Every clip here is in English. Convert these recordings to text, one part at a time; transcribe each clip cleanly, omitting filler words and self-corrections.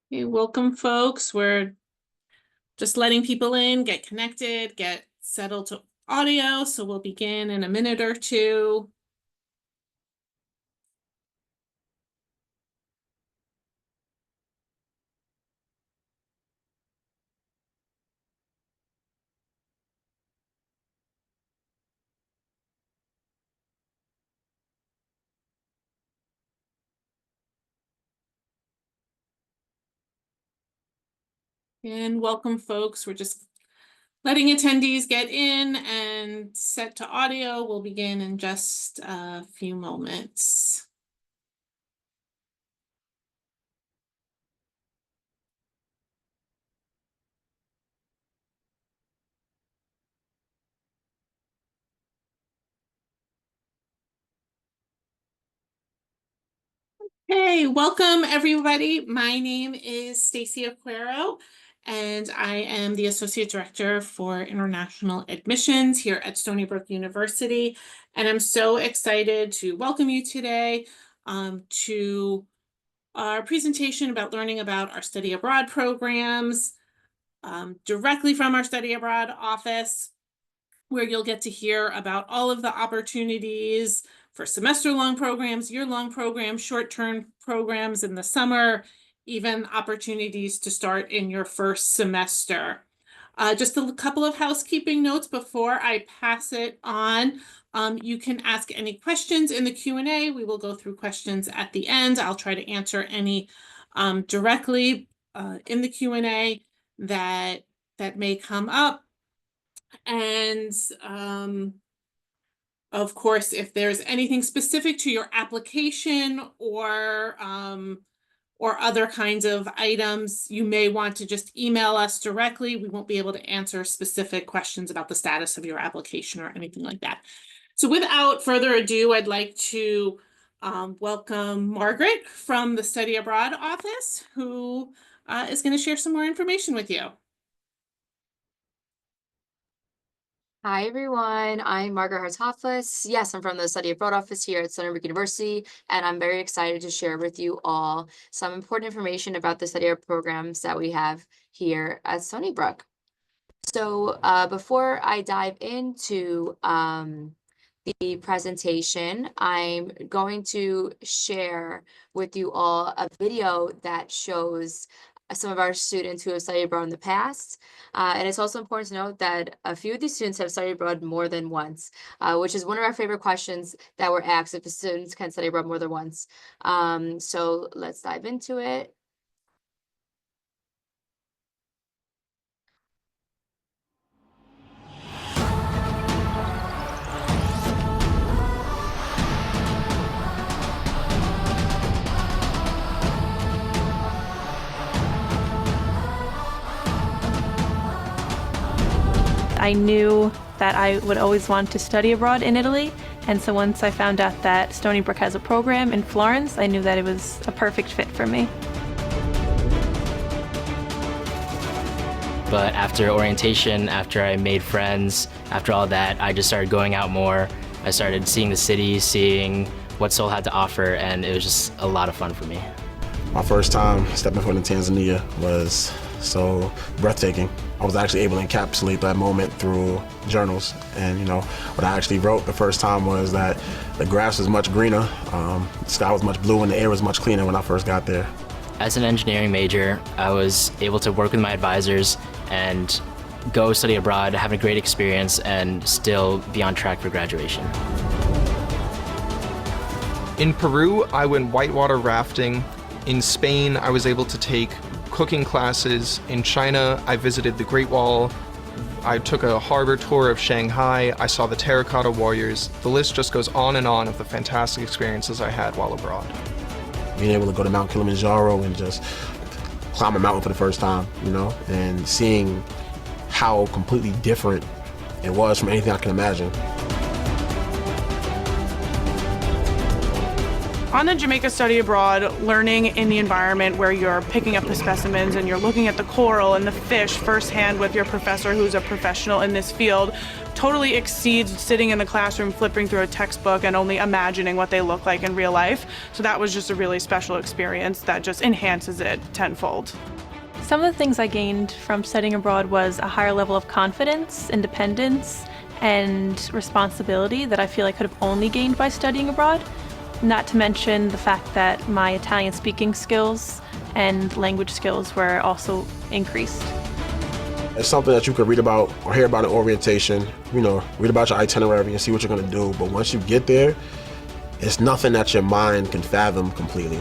Hey, welcome, folks. We're just letting people in, get connected, get settled to audio, so we'll begin in a minute or two. And welcome, folks. We're just letting attendees get in and set to audio. We'll begin in just a few moments. Hey, welcome everybody. My name is Stacy Aquero, and I am the Associate Director for International Admissions here at Stony Brook University. And I'm so excited to welcome you today to our presentation about learning about our study abroad programs directly from our study abroad office, where you'll get to hear about all of the opportunities for semester-long programs, year-long programs, short-term programs in the summer, even opportunities to start in your first semester. Just a couple of housekeeping notes before I pass it on. You can ask any questions in the Q&A. We will go through questions at the end. I'll try to answer any directly in the Q&A that may come up. And of course, if there's anything specific to your application or other kinds of items, you may want to just email us directly. We won't be able to answer specific questions about the status of your application or anything like that. So without further ado, I'd like to welcome Margaret from the Study Abroad office, who is going to share some more information with you. Hi, everyone. I'm Margaret Hartoflis. Yes, I'm from the Study Abroad office here at Stony Brook University, and I'm very excited to share with you all some important information about the study abroad programs that we have here at Stony Brook. So before I dive into the presentation, I'm going to share with you all a video that shows some of our students who have studied abroad in the past. And it's also important to note that a few of these students have studied abroad more than once, which is one of our favorite questions that we're asked, if the students can study abroad more than once. So let's dive into it. I knew that I would always want to study abroad in Italy, and so once I found out that Stony Brook has a program in Florence, I knew that it was a perfect fit for me. But after orientation, after I made friends, after all that, I just started going out more. I started seeing the city, seeing what Seoul had to offer, and it was just a lot of fun for me. My first time stepping foot in Tanzania was so breathtaking. I was actually able to encapsulate that moment through journals. And what I actually wrote the first time was that the grass was much greener, the sky was much bluer, and the air was much cleaner when I first got there. As an engineering major, I was able to work with my advisors and go study abroad, have a great experience, and still be on track for graduation. In Peru, I went whitewater rafting. In Spain, I was able to take cooking classes. In China, I visited the Great Wall. I took a harbor tour of Shanghai. I saw the Terracotta Warriors. The list just goes on and on of the fantastic experiences I had while abroad. Being able to go to Mount Kilimanjaro and just climb a mountain for the first time, and seeing how completely different it was from anything I can imagine. On the Jamaica Study Abroad, learning in the environment where you're picking up the specimens and you're looking at the coral and the fish firsthand with your professor who's a professional in this field totally exceeds sitting in the classroom flipping through a textbook and only imagining what they look like in real life. So that was just a really special experience that just enhances it tenfold. Some of the things I gained from studying abroad was a higher level of confidence, independence, and responsibility that I feel I could have only gained by studying abroad. Not to mention the fact that my Italian speaking skills and language skills were also increased. It's something that you could read about or hear about in orientation, read about your itinerary and see what you're gonna do. But once you get there, it's nothing that your mind can fathom completely.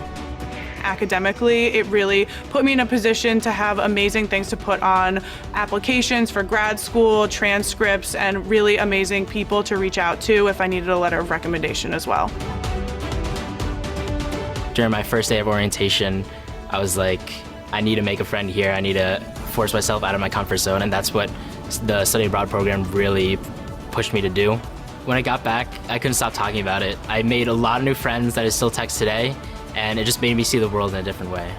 Academically, it really put me in a position to have amazing things to put on applications for grad school, transcripts, and really amazing people to reach out to if I needed a letter of recommendation as well. During my first day of orientation, I was like, I need to make a friend here. I need to force myself out of my comfort zone, and that's what the study abroad program really pushed me to do. When I got back, I couldn't stop talking about it. I made a lot of new friends that I still text today, and it just made me see the world in a different way.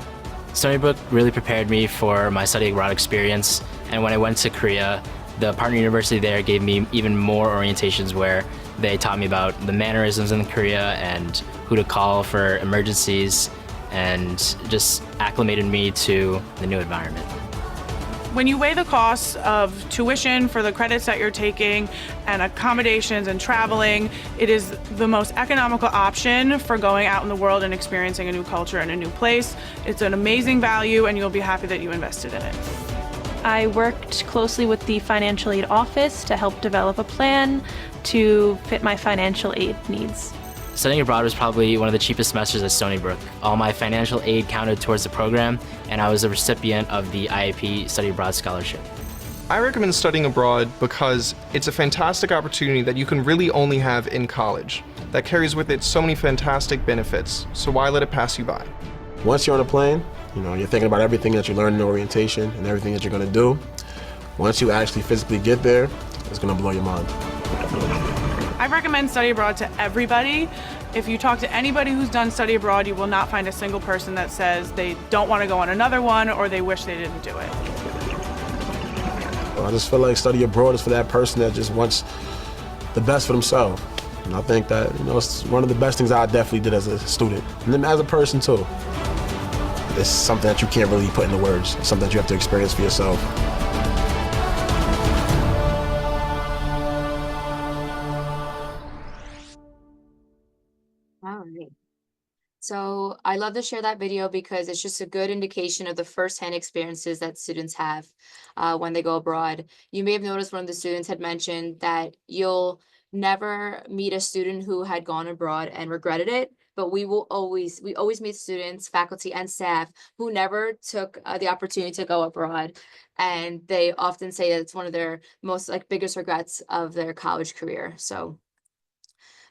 Stony Brook really prepared me for my study abroad experience, and when I went to Korea, the partner university there gave me even more orientations where they taught me about the mannerisms in Korea and who to call for emergencies, and just acclimated me to the new environment. When you weigh the costs of tuition for the credits that you're taking and accommodations and traveling, it is the most economical option for going out in the world and experiencing a new culture and a new place. It's an amazing value, and you'll be happy that you invested in it. I worked closely with the financial aid office to help develop a plan to fit my financial aid needs. Studying abroad was probably one of the cheapest semesters at Stony Brook. All my financial aid counted towards the program, and I was a recipient of the IAP Study Abroad Scholarship. I recommend studying abroad because it's a fantastic opportunity that you can really only have in college, that carries with it so many fantastic benefits, so why let it pass you by? Once you're on a plane, you're thinking about everything that you learned in orientation and everything that you're gonna do. Once you actually physically get there, it's gonna blow your mind. I recommend study abroad to everybody. If you talk to anybody who's done study abroad, you will not find a single person that says they don't want to go on another one or they wish they didn't do it. Well, I just feel like study abroad is for that person that just wants the best for themselves. And I think that, it's one of the best things I definitely did as a student. And then as a person too. It's something that you can't really put into words. It's something that you have to experience for yourself. All right. So I love to share that video because it's just a good indication of the firsthand experiences that students have when they go abroad. You may have noticed one of the students had mentioned that you'll never meet a student who had gone abroad and regretted it, but we always meet students, faculty, and staff who never took the opportunity to go abroad. And they often say that it's one of their most biggest regrets of their college career. So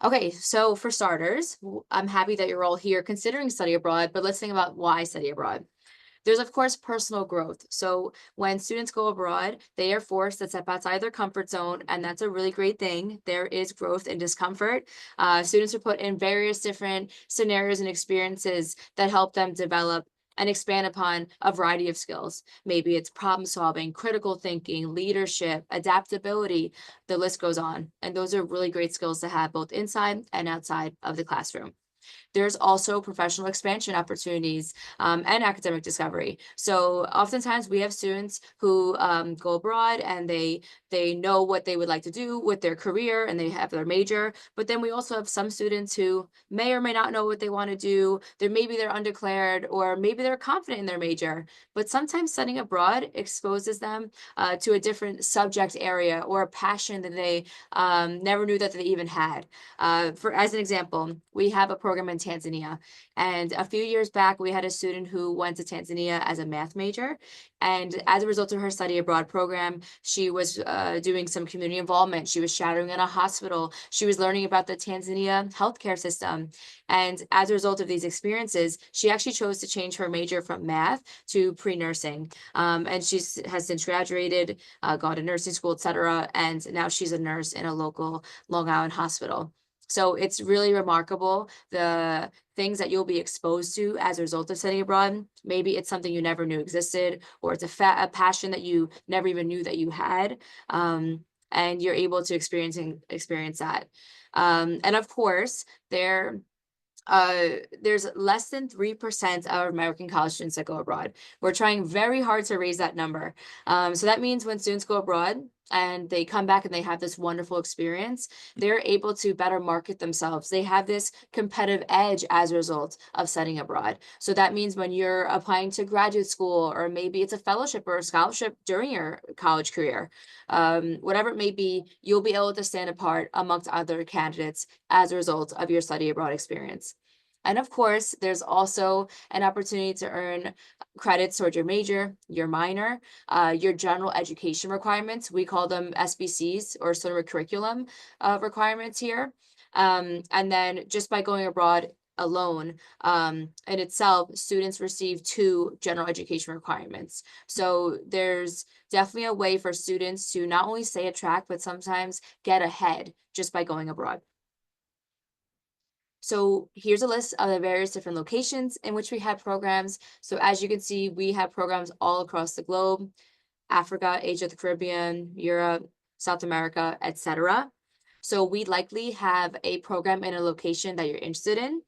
okay, so for starters, I'm happy that you're all here considering study abroad, but let's think about why study abroad. There's, of course, personal growth. So when students go abroad, they are forced to step outside their comfort zone, and that's a really great thing. There is growth and discomfort. Students are put in various different scenarios and experiences that help them develop and expand upon a variety of skills. Maybe it's problem solving, critical thinking, leadership, adaptability, the list goes on. And those are really great skills to have both inside and outside of the classroom. There's also professional expansion opportunities and academic discovery. So oftentimes we have students who go abroad and they know what they would like to do with their career and they have their major, but then we also have some students who may or may not know what they want to do. Maybe they're undeclared or maybe they're confident in their major, but sometimes studying abroad exposes them to a different subject area or a passion that they never knew that they even had. As an example, we have a program in Tanzania. And a few years back, we had a student who went to Tanzania as a math major. And as a result of her study abroad program, she was doing some community involvement. She was shadowing in a hospital. She was learning about the Tanzania healthcare system. And as a result of these experiences, she actually chose to change her major from math to pre-nursing. And she has since graduated, gone to nursing school, et cetera. And now she's a nurse in a local Long Island hospital. So it's really remarkable the things that you'll be exposed to as a result of studying abroad. Maybe it's something you never knew existed, or it's a passion that you never even knew that you had, and you're able to experience that. And of course, there's less than 3% of American college students that go abroad. We're trying very hard to raise that number. So that means when students go abroad and they come back and they have this wonderful experience, they're able to better market themselves. They have this competitive edge as a result of studying abroad. So that means when you're applying to graduate school, or maybe it's a fellowship or a scholarship during your college career, whatever it may be, you'll be able to stand apart amongst other candidates as a result of your study abroad experience. And of course, there's also an opportunity to earn credits towards your major, your minor, your general education requirements. We call them SBCs, or sort of curriculum requirements here. And then just by going abroad alone, in itself, students receive 2 general education requirements. So there's definitely a way for students to not only stay at track, but sometimes get ahead just by going abroad. So here's a list of the various different locations in which we have programs. So as you can see, we have programs all across the globe: Africa, Asia, the Caribbean, Europe, South America, etc. So we likely have a program in a location that you're interested in.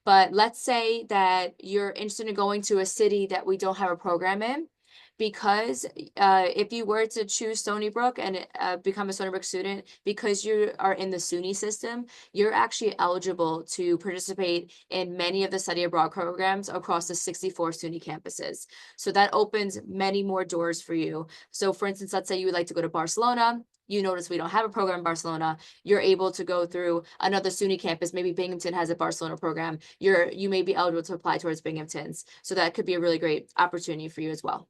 But let's say that you're interested in going to a city that we don't have a program in, because if you were to choose Stony Brook and become a Stony Brook student, because you are in the SUNY system, you're actually eligible to participate in many of the study abroad programs across the 64 SUNY campuses. So that opens many more doors for you. So for instance, let's say you would like to go to Barcelona. You notice we don't have a program in Barcelona. You're able to go through another SUNY campus. Maybe Binghamton has a Barcelona program. You may be eligible to apply towards Binghamton's. So that could be a really great opportunity for you as well.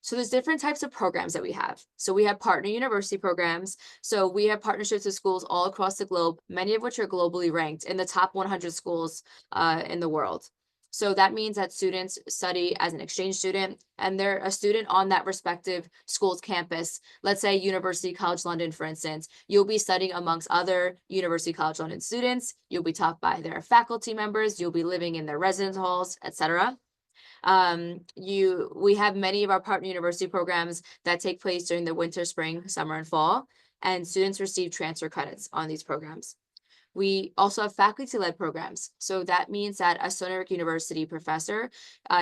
So there's different types of programs that we have. So we have partner university programs. So we have partnerships with schools all across the globe, many of which are globally ranked in the top 100 schools in the world. So that means that students study as an exchange student, and they're a student on that respective school's campus. Let's say University College London, for instance. You'll be studying amongst other University College London students. You'll be taught by their faculty members. You'll be living in their residence halls, etc. We have many of our partner university programs that take place during the winter, spring, summer, and fall, and students receive transfer credits on these programs. We also have faculty-led programs. So that means that a Stony Brook University professor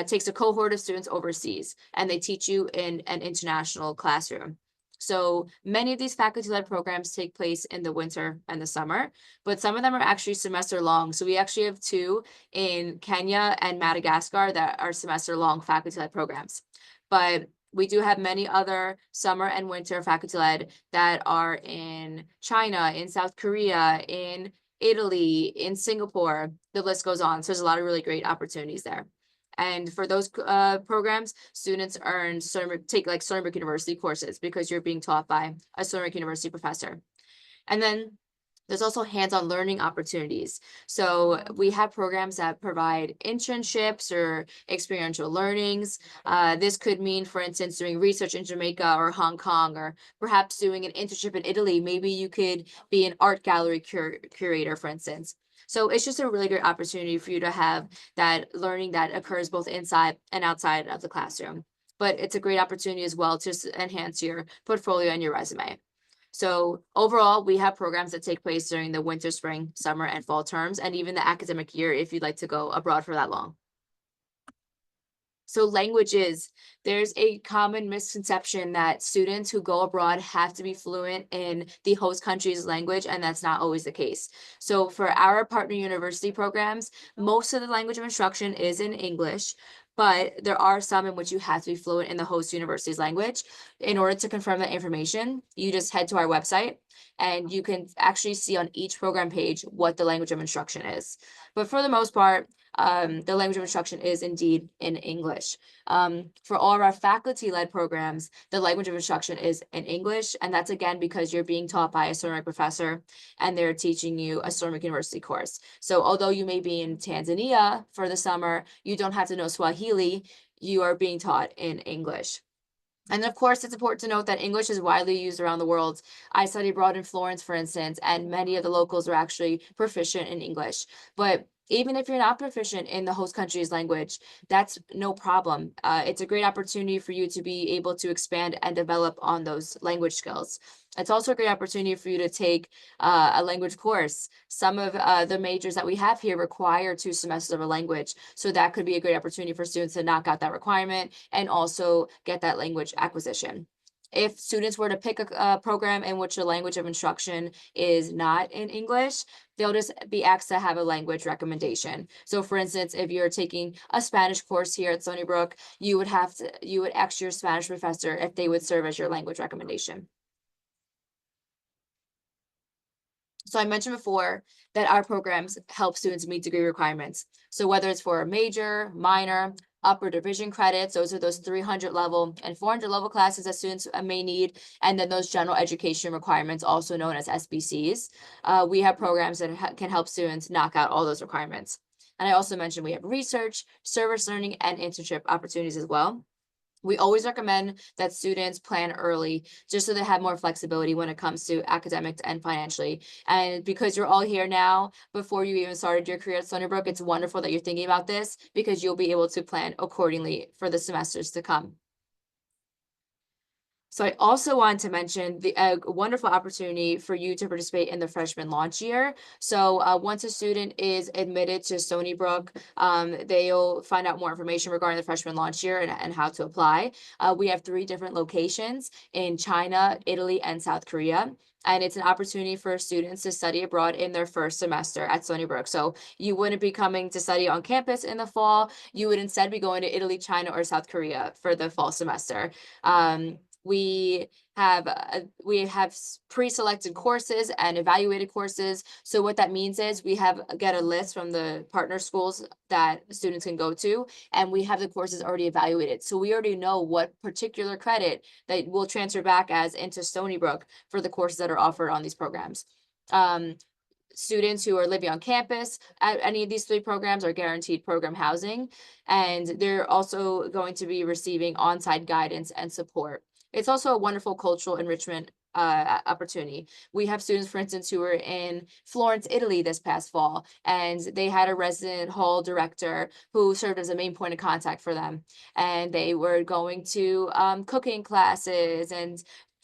takes a cohort of students overseas, and they teach you in an international classroom. So many of these faculty-led programs take place in the winter and the summer, but some of them are actually semester long. So we actually have 2 in Kenya and Madagascar that are semester-long faculty-led programs. But we do have many other summer and winter faculty-led that are in China, in South Korea, in Italy, in Singapore. The list goes on. So there's a lot of really great opportunities there. And for those programs, students take like Stony Brook University courses, because you're being taught by a Stony Brook University professor. And then there's also hands-on learning opportunities. So we have programs that provide internships or experiential learnings. This could mean, for instance, doing research in Jamaica or Hong Kong, or perhaps doing an internship in Italy. Maybe you could be an art gallery curator, for instance. So it's just a really great opportunity for you to have that learning that occurs both inside and outside of the classroom. But it's a great opportunity as well to enhance your portfolio and your resume. So overall, we have programs that take place during the winter, spring, summer, and fall terms, and even the academic year if you'd like to go abroad for that long. So languages, there's a common misconception that students who go abroad have to be fluent in the host country's language, and that's not always the case. So for our partner university programs, most of the language of instruction is in English, but there are some in which you have to be fluent in the host university's language. In order to confirm that information, you just head to our website, and you can actually see on each program page what the language of instruction is. But for the most part, the language of instruction is indeed in English. For all of our faculty-led programs, the language of instruction is in English, and that's again because you're being taught by a Stony Brook professor, and they're teaching you a Stony Brook University course. So although you may be in Tanzania for the summer, you don't have to know Swahili. You are being taught in English. And of course, it's important to note that English is widely used around the world. I studied abroad in Florence, for instance, and many of the locals are actually proficient in English. But even if you're not proficient in the host country's language, that's no problem. It's a great opportunity for you to be able to expand and develop on those language skills. It's also a great opportunity for you to take a language course. Some of the majors that we have here require 2 semesters of a language. So that could be a great opportunity for students to knock out that requirement and also get that language acquisition. If students were to pick a program in which the language of instruction is not in English, they'll just be asked to have a language recommendation. So for instance, if you're taking a Spanish course here at Stony Brook, you would ask your Spanish professor if they would serve as your language recommendation. So I mentioned before that our programs help students meet degree requirements. So whether it's for a major, minor, upper division credits, those are those 300 level and 400 level classes that students may need, and then those general education requirements, also known as SBCs. We have programs that can help students knock out all those requirements. And I also mentioned we have research, service learning, and internship opportunities as well. We always recommend that students plan early just so they have more flexibility when it comes to academics and financially. And because you're all here now, before you even started your career at Stony Brook, it's wonderful that you're thinking about this because you'll be able to plan accordingly for the semesters to come. So I also want to mention the wonderful opportunity for you to participate in the freshman launch year. So once a student is admitted to Stony Brook, they'll find out more information regarding the freshman launch year and how to apply. We have 3 different locations in China, Italy, and South Korea. And it's an opportunity for students to study abroad in their first semester at Stony Brook. So you wouldn't be coming to study on campus in the fall. You would instead be going to Italy, China, or South Korea for the fall semester. We have pre-selected courses and evaluated courses. So what that means is we get a list from the partner schools that students can go to, and we have the courses already evaluated. So we already know what particular credit that will transfer back as into Stony Brook for the courses that are offered on these programs. Students who are living on campus at any of these 3 programs are guaranteed program housing, and they're also going to be receiving on-site guidance and support. It's also a wonderful cultural enrichment opportunity. We have students, for instance, who were in Florence, Italy this past fall, and they had a resident hall director who served as a main point of contact for them. And they were going to cooking classes and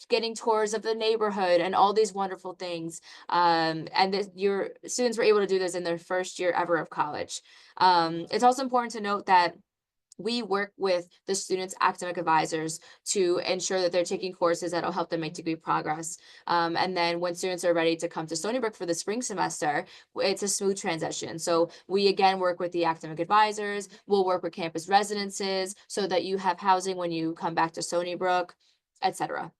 getting tours of the neighborhood and all these wonderful things. Your students were able to do this in their first year ever of college. It's also important to note that we work with the students' academic advisors to ensure that they're taking courses that will help them make degree progress. And then when students are ready to come to Stony Brook for the spring semester, it's a smooth transition. So we again work with the academic advisors, we'll work with campus residences so that you have housing when you come back to Stony Brook, etc.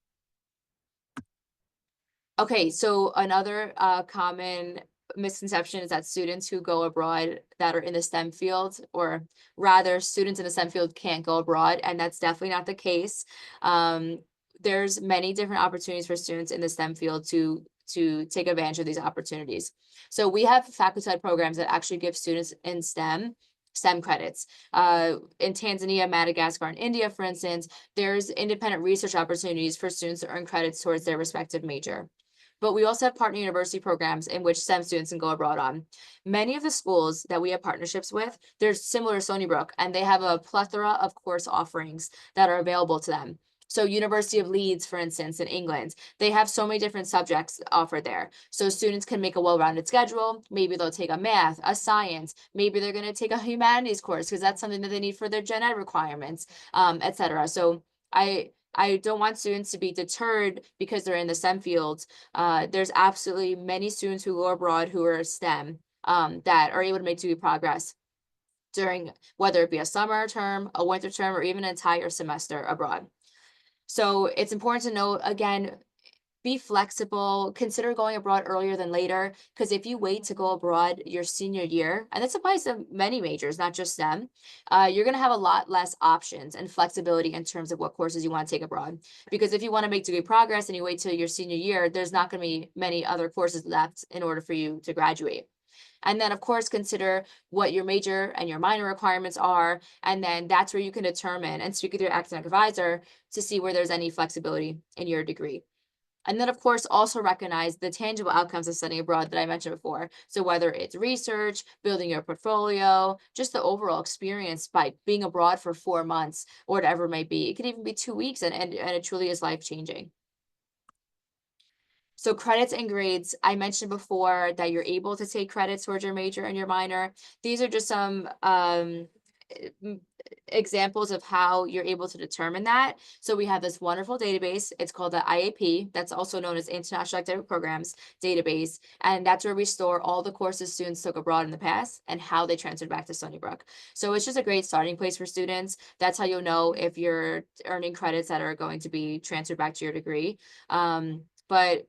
Okay, so another common misconception is that students who go abroad that are in the STEM field, or rather students in the STEM field, can't go abroad, and that's definitely not the case. There's many different opportunities for students in the STEM field to take advantage of these opportunities. So we have faculty-led programs that actually give students in STEM credits. In Tanzania, Madagascar, and India, for instance, there's independent research opportunities for students to earn credits towards their respective major. But we also have partner university programs in which STEM students can go abroad on. Many of the schools that we have partnerships with, they're similar to Stony Brook, and they have a plethora of course offerings that are available to them. So University of Leeds, for instance, in England, they have so many different subjects offered there. So students can make a well-rounded schedule. Maybe they'll take a math, a science, maybe they're going to take a humanities course because that's something that they need for their gen ed requirements, etc. So I don't want students to be deterred because they're in the STEM fields. There's absolutely many students who go abroad who are STEM that are able to make degree progress during, whether it be a summer term, a winter term, or even an entire semester abroad. So it's important to note, again, be flexible, consider going abroad earlier than later, because if you wait to go abroad your senior year, and this applies to many majors, not just STEM, you're gonna have a lot less options and flexibility in terms of what courses you want to take abroad. Because if you want to make degree progress and you wait till your senior year, there's not gonna be many other courses left in order for you to graduate. And then, of course, consider what your major and your minor requirements are. And then that's where you can determine and speak with your academic advisor to see where there's any flexibility in your degree. And then, of course, also recognize the tangible outcomes of studying abroad that I mentioned before. So whether it's research, building your portfolio, just the overall experience by being abroad for 4 months or whatever it may be. It could even be 2 weeks, and it truly is life-changing. So credits and grades, I mentioned before that you're able to take credits towards your major and your minor. These are just some examples of how you're able to determine that. So we have this wonderful database. It's called the IAP. That's also known as International Academic Programs Database. And that's where we store all the courses students took abroad in the past and how they transferred back to Stony Brook. So it's just a great starting place for students. That's how you'll know if you're earning credits that are going to be transferred back to your degree.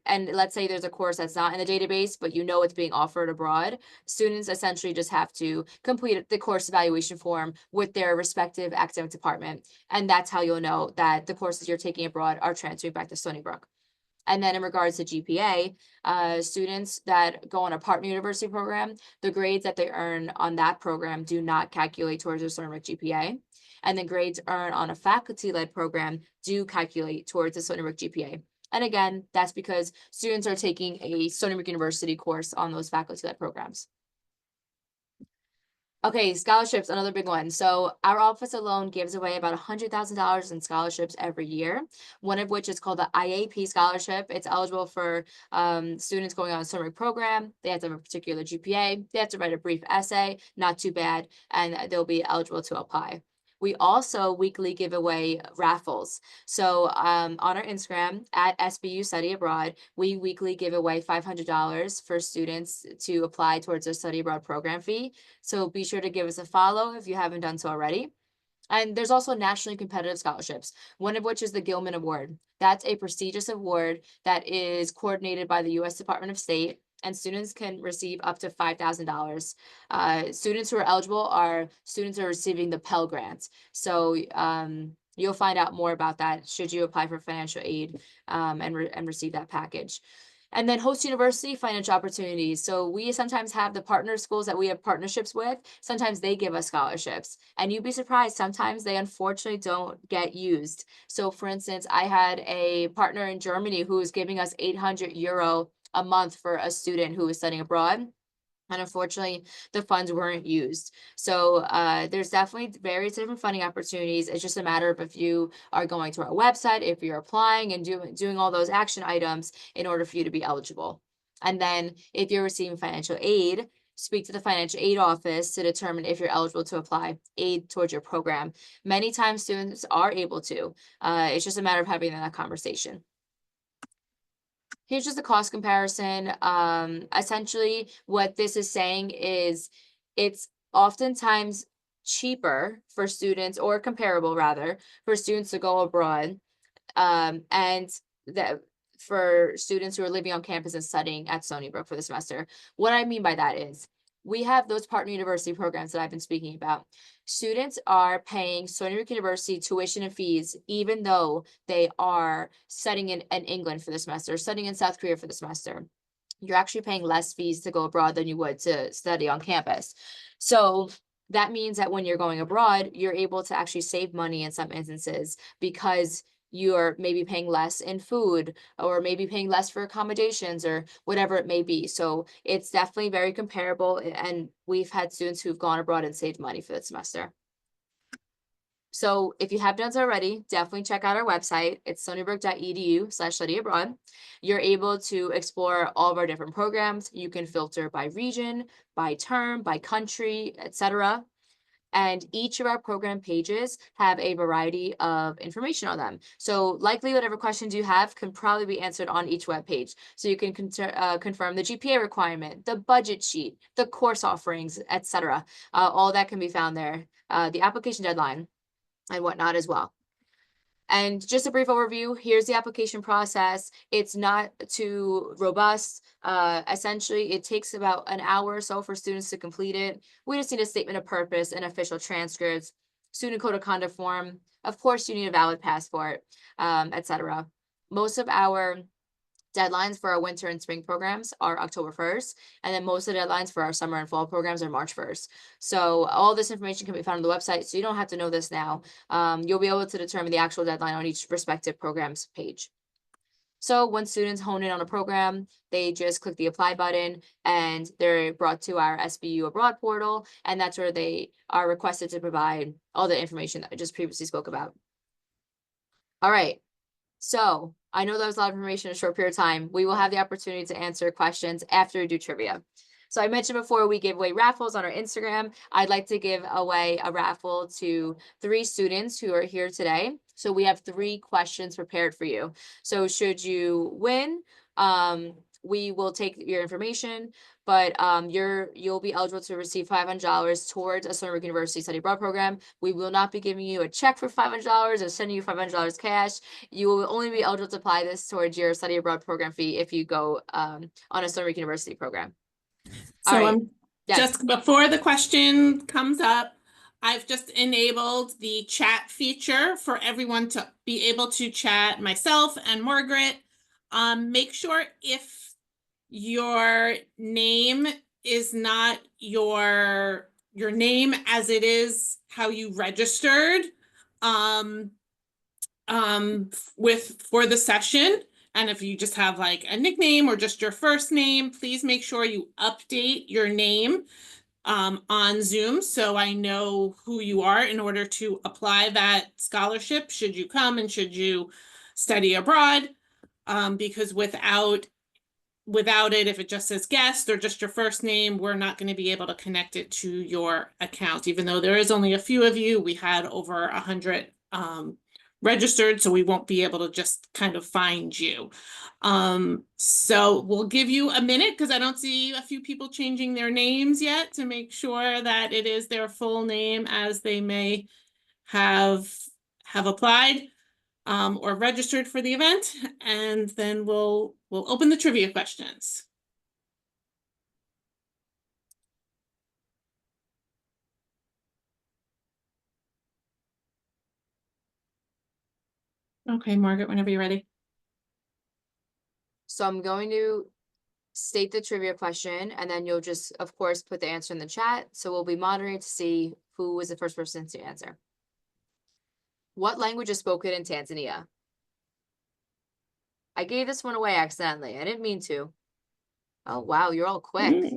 And let's say there's a course that's not in the database, but you know it's being offered abroad. Students essentially just have to complete the course evaluation form with their respective academic department. And that's how you'll know that the courses you're taking abroad are transferring back to Stony Brook. And then in regards to GPA, students that go on a partner university program, the grades that they earn on that program do not calculate towards their Stony Brook GPA. And then grades earned on a faculty-led program do calculate towards the Stony Brook GPA. And again, that's because students are taking a Stony Brook University course on those faculty-led programs. Okay, scholarships, another big one. So our office alone gives away about $100,000 in scholarships every year, one of which is called the IAP scholarship. It's eligible for students going on a summer program. They have to have a particular GPA. They have to write a brief essay, not too bad, and they'll be eligible to apply. We also weekly give away raffles. So on our Instagram at SBU Study Abroad, we weekly give away $500 for students to apply towards their study abroad program fee. So be sure to give us a follow if you haven't done so already. And there's also nationally competitive scholarships, one of which is the Gilman Award. That's a prestigious award that is coordinated by the U.S. Department of State, and students can receive up to $5,000. Students who are eligible are students who are receiving the Pell Grant. So you'll find out more about that should you apply for financial aid and receive that package. And then host university financial opportunities. So we sometimes have the partner schools that we have partnerships with. Sometimes they give us scholarships, and you'd be surprised. Sometimes they unfortunately don't get used. So for instance, I had a partner in Germany who was giving us €800 a month for a student who was studying abroad. And unfortunately, the funds weren't used. So there's definitely various different funding opportunities. It's just a matter of if you are going to our website, if you're applying and doing all those action items in order for you to be eligible. And then if you're receiving financial aid, speak to the financial aid office to determine if you're eligible to apply aid towards your program. Many times students are able to. It's just a matter of having that conversation. Here's just a cost comparison. Essentially, what this is saying is it's oftentimes cheaper for students, or comparable rather, for students to go abroad, and that for students who are living on campus and studying at Stony Brook for the semester. What I mean by that is we have those partner university programs that I've been speaking about. Students are paying Stony Brook University tuition and fees, even though they are studying in England for the semester, studying in South Korea for the semester. You're actually paying less fees to go abroad than you would to study on campus. So that means that when you're going abroad, you're able to actually save money in some instances because you're maybe paying less in food, or maybe paying less for accommodations, or whatever it may be. So it's definitely very comparable, and we've had students who've gone abroad and saved money for the semester. So if you haven't done so already, definitely check out our website. It's stonybrook.edu/studyabroad. You're able to explore all of our different programs. You can filter by region, by term, by country, etc. And each of our program pages have a variety of information on them. So likely whatever questions you have can probably be answered on each web page. So you can confirm the GPA requirement, the budget sheet, the course offerings, etc. All that can be found there, the application deadline and whatnot as well. And just a brief overview, here's the application process. It's not too robust. Essentially, it takes about an hour or so for students to complete it. We just need a statement of purpose and official transcripts, student code of conduct form. Of course, you need a valid passport, etc. Most of our Deadlines for our winter and spring programs are October 1st, and then most of the deadlines for our summer and fall programs are March 1st. So all this information can be found on the website, so you don't have to know this now. You'll be able to determine the actual deadline on each respective program's page. So when students hone in on a program, they just click the apply button and they're brought to our SBU Abroad portal, and that's where they are requested to provide all the information that I just previously spoke about. All right. So I know that was a lot of information in a short period of time. We will have the opportunity to answer questions after we do trivia. So I mentioned before we give away raffles on our Instagram. I'd like to give away a raffle to 3 students who are here today. So we have 3 questions prepared for you. So should you win, we will take your information, but you'll be eligible to receive $500 towards a Stony Brook University Study Abroad program. We will not be giving you a check for $500 or sending you $500 cash. You will only be eligible to apply this towards your study abroad program fee if you go on a Stony Brook University program. So All right. I'm Yes. just before the question comes up, I've just enabled the chat feature for everyone to be able to chat, myself and Margaret. Make sure if your name is not your name as it is how you registered for the session. And if you just have like a nickname or just your first name, please make sure you update your name on Zoom so I know who you are in order to apply that scholarship should you come and should you study abroad. Because without it, if it just says guest or just your first name, we're not going to be able to connect it to your account. Even though there is only a few of you, we had over 100 registered, so we won't be able to just kind of find you. So we'll give you a minute because I don't see a few people changing their names yet to make sure that it is their full name as they may have applied or registered for the event, and then we'll open the trivia questions. Okay, Margaret, whenever you're ready. So I'm going to state the trivia question, and then you'll just, of course, put the answer in the chat. So we'll be monitoring to see who was the first person to answer. What language is spoken in Tanzania? I gave this one away accidentally. I didn't mean to. Oh, wow, you're all quick.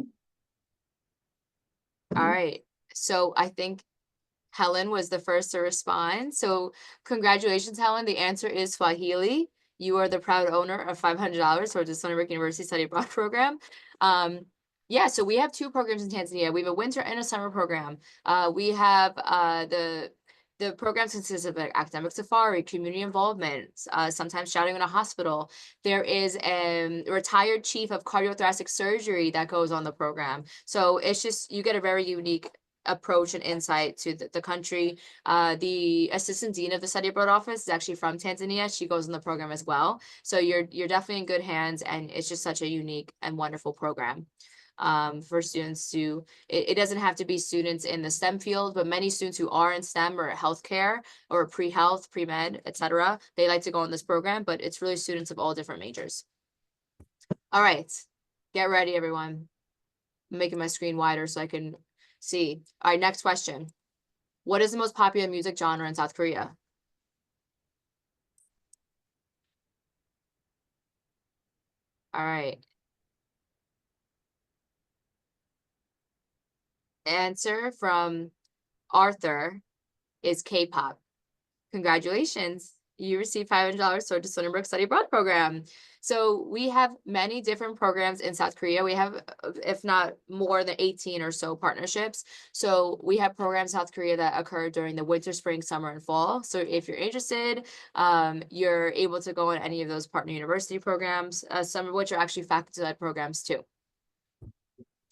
All right. So I think Helen was the first to respond. So congratulations, Helen. The answer is Swahili. You are the proud owner of $500 towards the Stony Brook University Study Abroad program. Yeah, so we have 2 programs in Tanzania. We have a winter and a summer program. We have the programs consist of an academic safari, community involvement, sometimes shouting in a hospital. There is a retired chief of cardiothoracic surgery that goes on the program. So it's just, you get a very unique approach and insight to the country. The assistant dean of the study abroad office is actually from Tanzania. She goes on the program as well. So you're definitely in good hands, and it's just such a unique and wonderful program. For students to, it doesn't have to be students in the STEM field, but many students who are in STEM or healthcare or pre-health, pre-med, etc., they like to go on this program, but it's really students of all different majors. All right, get ready, everyone. I'm making my screen wider so I can see. All right, next question. What is the most popular music genre in South Korea? All right. Answer from Arthur is K-pop. Congratulations. You received $500 towards the Stony Brook Study Abroad program. So we have many different programs in South Korea. We have, if not more than 18 or so partnerships. So we have programs in South Korea that occur during the winter, spring, summer, and fall. So if you're interested, you're able to go on any of those partner university programs, some of which are actually faculty-led programs too.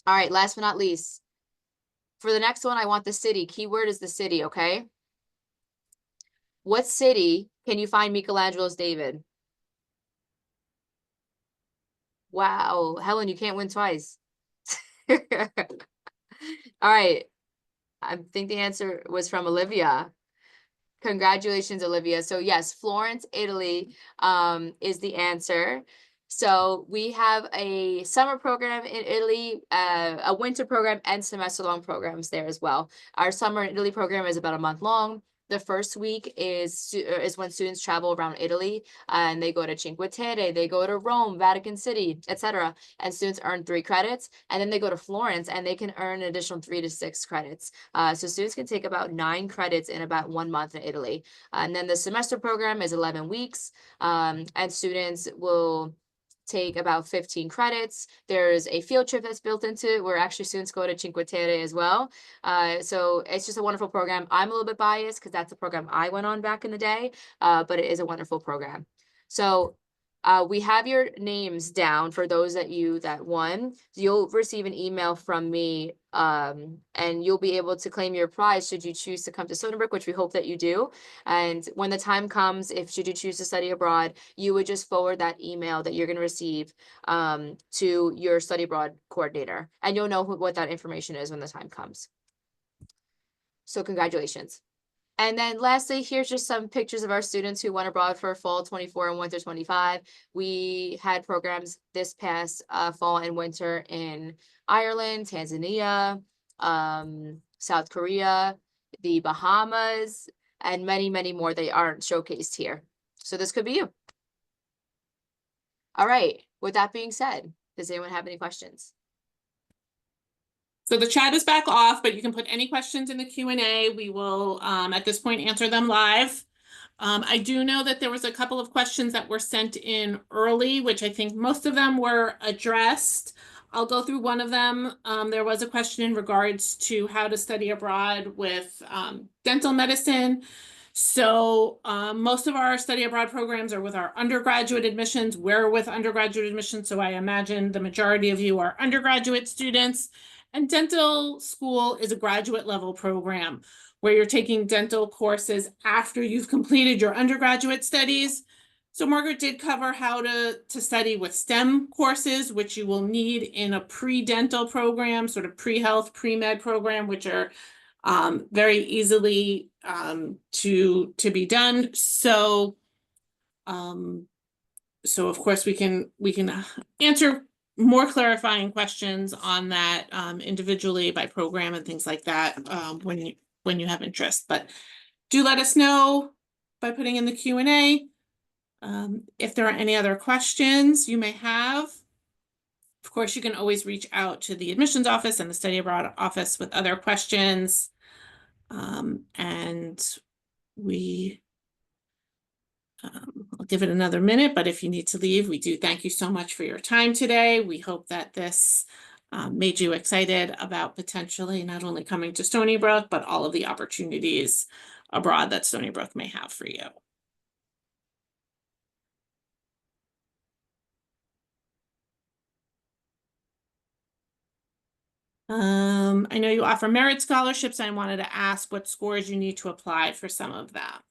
All right, last but not least, for the next one, I want the city. Keyword is the city, okay? What city can you find Michelangelo's David? Wow, Helen, you can't win twice. All right. I think the answer was from Olivia. Congratulations, Olivia. So yes, Florence, Italy, is the answer. So we have a summer program in Italy, a winter program, and semester-long programs there as well. Our summer in Italy program is about a month long. The first week is when students travel around Italy, and they go to Cinque Terre, they go to Rome, Vatican City, etc. And students earn 3 credits, and then they go to Florence, and they can earn an additional 3 to 6 credits. So students can take about 9 credits in about 1 month in Italy. And then the semester program is 11 weeks, and students will take about 15 credits. There's a field trip that's built into it where actually students go to Cinque Terre as well. So it's just a wonderful program. I'm a little bit biased because that's the program I went on back in the day, but it is a wonderful program. So we have your names down for those that won. You'll receive an email from me, and you'll be able to claim your prize should you choose to come to Stony Brook, which we hope that you do. And when the time comes, should you choose to study abroad, you would just forward that email that you're going to receive to your study abroad coordinator, and you'll know what that information is when the time comes. So congratulations. And then lastly, here's just some pictures of our students who went abroad for fall 24 and winter 25. We had programs this past fall and winter in Ireland, Tanzania, South Korea, the Bahamas, and many, many more that aren't showcased here. So this could be you. All right, with that being said, does anyone have any questions? So the chat is back off, but you can put any questions in the Q&A. We will, at this point, answer them live. I do know that there was a couple of questions that were sent in early, which I think most of them were addressed. I'll go through one of them. There was a question in regards to how to study abroad with dental medicine. So most of our study abroad programs are with our undergraduate admissions. We're with undergraduate admissions, so I imagine the majority of you are undergraduate students. And dental school is a graduate level program where you're taking dental courses after you've completed your undergraduate studies. So Margaret did cover how to study with STEM courses, which you will need in a pre-dental program, sort of pre-health, pre-med program, which are very easily to be done. So of course we can answer more clarifying questions on that individually by program and things like that when you have interest. But do let us know by putting in the Q&A if there are any other questions you may have. Of course, you can always reach out to the admissions office and the study abroad office with other questions. And I'll give it another minute, but if you need to leave, we do thank you so much for your time today. We hope that this made you excited about potentially not only coming to Stony Brook, but all of the opportunities abroad that Stony Brook may have for you. I know you offer merit scholarships. I wanted to ask what scores you need to apply for some of them.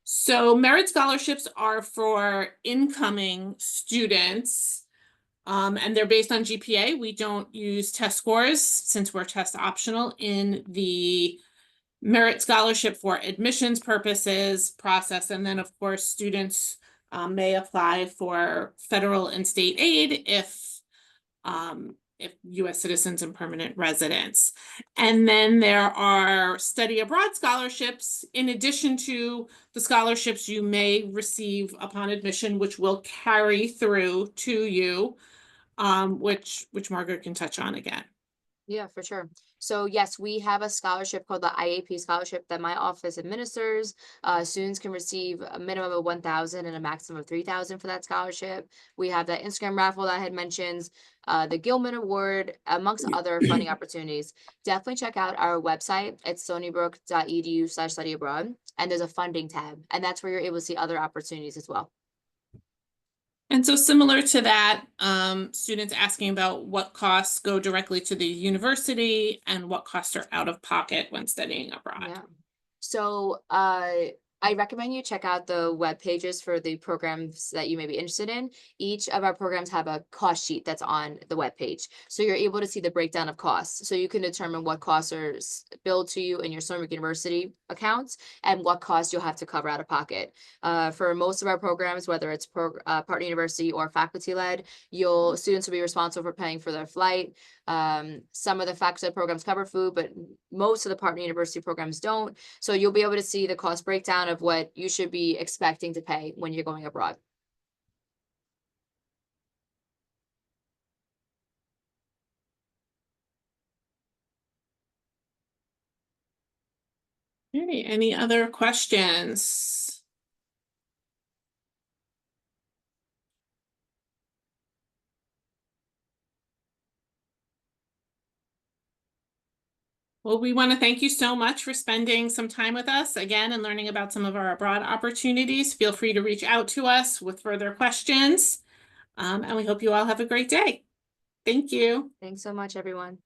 So merit scholarships are for incoming students, and they're based on GPA. We don't use test scores since we're test optional in the merit scholarship for admissions purposes process. And then of course, students may apply for federal and state aid if U.S. citizens and permanent residents. And then there are study abroad scholarships in addition to the scholarships you may receive upon admission, which will carry through to you, which Margaret can touch on again. Yeah, for sure. So yes, we have a scholarship called the IAP scholarship that my office administers. Students can receive a minimum of 1,000 and a maximum of 3,000 for that scholarship. We have that Instagram raffle that I had mentioned, the Gilman Award, amongst other funding opportunities. Definitely check out our website at stonybrook.edu/study abroad, and there's a funding tab, and that's where you're able to see other opportunities as well. And so similar to that, students asking about what costs go directly to the university and what costs are out of pocket when studying abroad. Yeah. So I recommend you check out the web pages for the programs that you may be interested in. Each of our programs have a cost sheet that's on the web page. So you're able to see the breakdown of costs. So you can determine what costs are billed to you in your Stony Brook University accounts and what costs you'll have to cover out of pocket. For most of our programs, whether it's partner university or faculty led, students will be responsible for paying for their flight. Some of the faculty led programs cover food, but most of the partner university programs don't. So you'll be able to see the cost breakdown of what you should be expecting to pay when you're going abroad. Okay, any other questions? Well, we want to thank you so much for spending some time with us again and learning about some of our abroad opportunities. Feel free to reach out to us with further questions. And we hope you all have a great day. Thank you. Thanks so much, everyone.